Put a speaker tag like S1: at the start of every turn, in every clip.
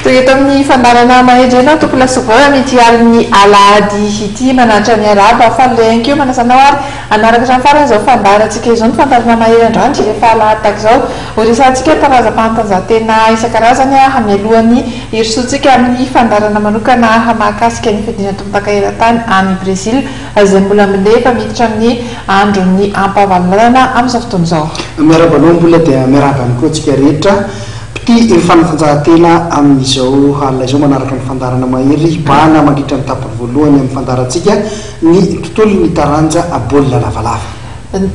S1: Eto amin'ny fandarana mahedrena tokony lasovana mety amin'ny alahady ity manatra ny araba afalenkeo manasanao ary anaraka izany farany izao fandarantsika izao ny fandarana mahedrena rehefa alahady tahaka izao horesantsika karazam-panatanjahantena isan-karazany hamelohan'ny herisoantsika amin'ny fandarana manokana mahakasika ny fidina tompotaka eran-tany any Brésil izay mbola milefa miditra amin'ny andron'ny ampahavalonana amin'izao fotoana izao.
S2: Miarabanao mbola dia miarabany koa tsika rehetra ny fanatanjahantena amin'izao halina izao manaraka ny fandarana mahery bana mandritra ny tapany voalohany amin'ny fandarantsika ny tontolon'ny taranja baolina lavalava.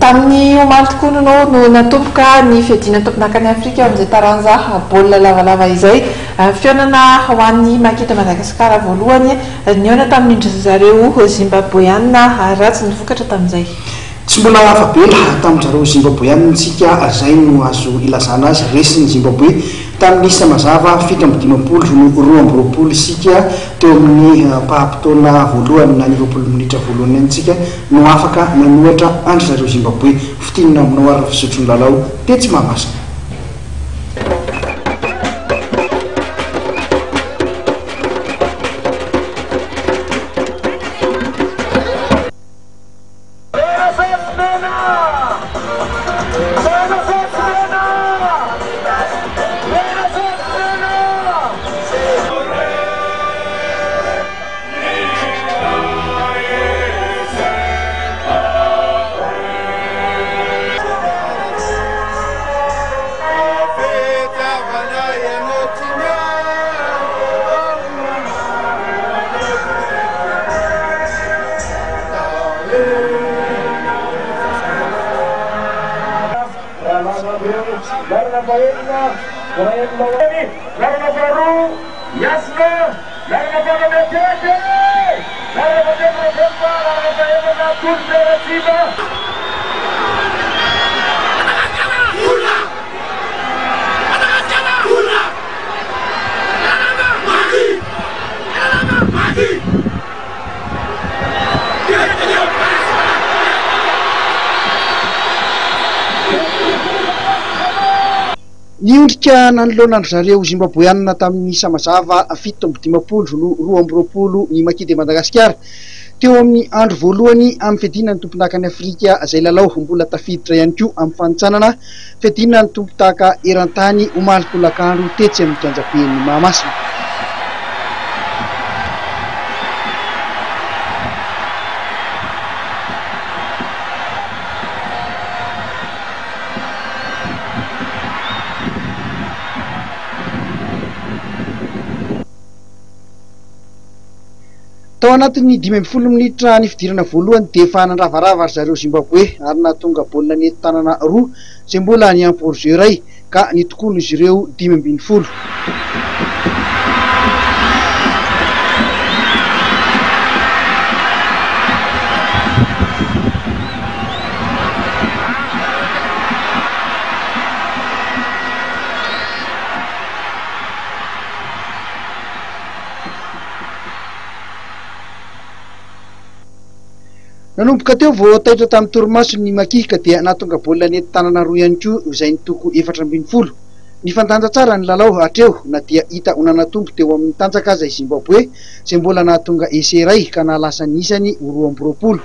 S1: Tamin'ny omaly tokoa no natomboka ny fiadiana tomponakany Afrika amin'izay taranja baolina lavalava izay fihaonana ho an'ny makita Madagasikara voalohany nihaona tamin'ny zareo Zimbabweanina ratsy ny vokatra tamin'izay.
S2: Tsy mbola afabela tamin'izareo Zimbabweanina tsika zay no azo ilazana azy resin'ny Zimbabwe tamin'ny isa mazava 7-20 isika teo amin'ny pahampitona voalohany na 20 minitra voalohany antsika no afaka nanohatra andry zareo Zimbabwe fitinina aminao ary fisotrony lalao tetsy mahamasina. Niondrika nanoloana zareo Zimbabweanina tamin'ny isa mazava 7-20 ny makity Madagasikara teo amin'ny andro voalohany amin'ny fiadinan'ny tomponakany Afrika izay lalao mbola tafiditra ihany koa amin'ny fanotsanana fiadinan'ny tompotaka eran-tany omaly kolakandro tetsy amin'ny kianjapen'ny Mahamasina. Tao anatin'ny 12 minitra ny fidirana voalohany dia efa nandravarava zareo Zimbabwe ary nahatonga baolina nety tanana roa izay mbola ny ampy hors-jeu iray ka nitokolo izy ireo 5-10. Nanomboka teo vao taitra tamin'ny torimaso ny makika dia nahatonga baolina nety tanana roa ihany koa izay nitoko 4-10. Ny fandanja tsara ny lalao hatreo na dia hita ho nanatombo teo amin'ny tanjaka izay Zimbabwe izay mbola nahatonga ese iray ka nahalasa ny isany 20.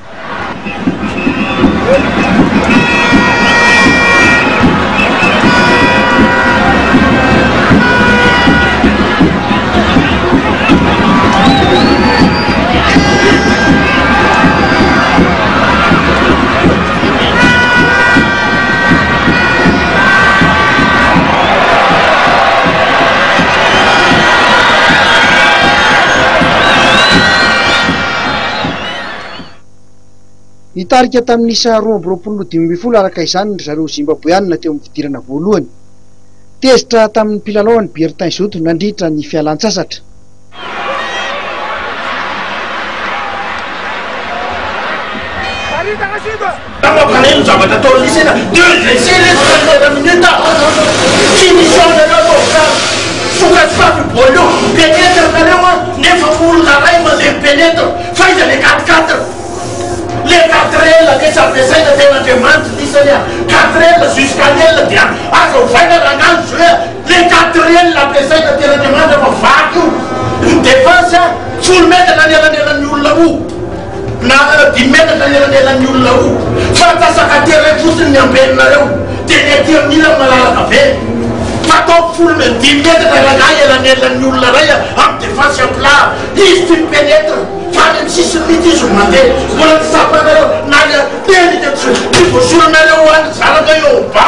S2: Nitarika tamin'ny isa 20-20 araka izany ry zareo Zimbabweanina teo amin'ny fidirana voalohany. Tezitra tamin'ny mpilalao ny Bertin Zoto nandritra ny fialan-tsasatra.
S3: Les 4 ela dessa pessoa tem na demanda disso ali, 4 ela jusqu'à ela dia, a sofrendo na ganso, le 4 lampiasaina tena-diamandra fa vaky io de fasa 10 metatra ny elanelan'ny olona io na 10 metatra ny elanelan'ny olona io fa tasakateray fotsiny ny ambenareo de ny aty amin'ila malalaka be fa ataoko 10 metatra raha elanelan'ny olona ray amin'ny défense plat izy ty mipenetre fa any amin'ny sisiny mity izy mandeha mbola ty sapanareo nany teny ty voasoranareo any zaraka eo ba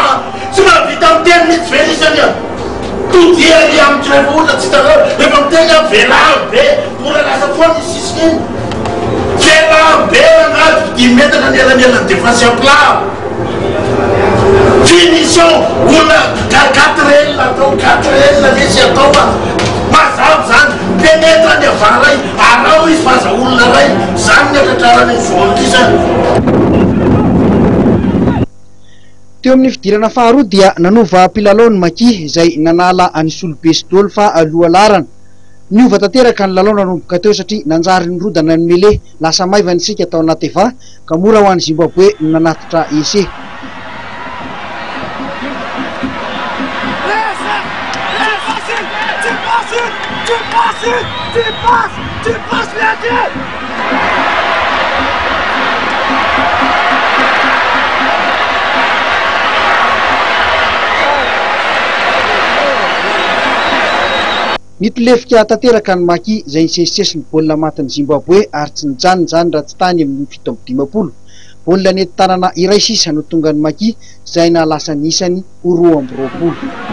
S3: tsy mahavita amin'ny teny mitsy venisany todiary amin'ny rehefa ohatra tsy hitanareo rehefa miteny velambe be mbola lasa foa ny sisiny iny velambe anazy 10 metatra ny elanelan'ny défense plat finition olona 4 atao 4 misy atao fa mazava zany penetra ny avaray arao izy faza olona ray zany ny atratrarany voly zany.
S2: Teo amin'ny fidirana faharoa dia nanova mpilalao ny Maki izay nanala any Solobe sy Dôly fa aloha larana. Niova tanteraka ny lalao nanomboka teo satria nanjary nirodana ny Mele lasa maivany sika tao anaty eva ka mora ho an'ny Zimbabwe nanatitra ese.
S3: Tu passes la tête.
S2: Nitolefika tanteraka ny Maki izay nisesisesy ny baolina matin'ny Zimbabwe ary tsy nijanonjany raha tsy tany amin'ny 7-20. Baolina nety tanana iray sisa no tonga ny Maki izay nahalasa ny isany 2-20.